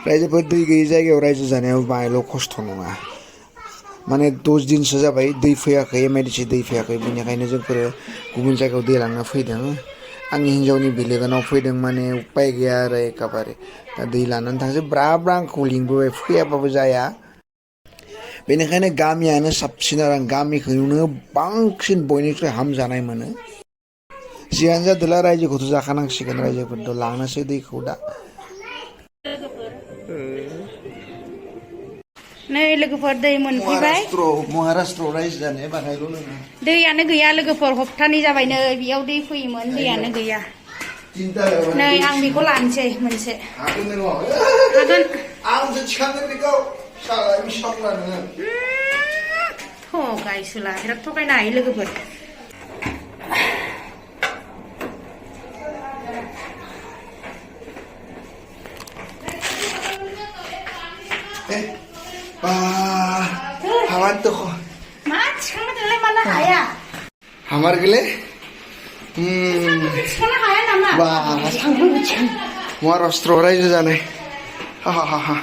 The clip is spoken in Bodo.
रायजोफोर दै गैयै जायगायाव रायजो जानायाव बाहायल' खस्थ' नङा माने 10 दिनसो जाबाय दै फैयाखै एमआइडिसि दै फैयाखै बेनिखायनो जोंफोरो गुबुन जायगायाव दै लांनो फैदों आंनि हिन्जावनि बिलोगोनाव फैदों माने उपाय गैया आरो एखेबारे दा दै लानानै थांसै ब्रा आंखौ लिंबोबाय फैयाबाबो जाया बेनिखायनो गामियानो साबसिन आरो आं गामिखौनो बांसिन बयनिख्रुइ हामजानाय मोनो जियानो जादोला रायजोखौथ' जाखानांसिगोन रायजोफोरथ' लांनोसै दैखौ दा नै लोगोफोर दै मोनफैबाय महाराष्ट्रआव रायजो जानाया बाहायल' नङा दैयानो गैया लोगोफोर हप्तानै जाबाय नै बेयाव दै फैयोमोन दैयानो गैया नै आं बेखौ लानोसै मोनसे हागोन आंसो थिखांगोन बेखौ थगायसुला बिराद थगायनो हायो लोगोफोर हावान तो मा थिखांनानै मानो हाया हामार गेले थिखांनो हाया नामा महाराष्ट्रआव रायजो जानाय हा हा हा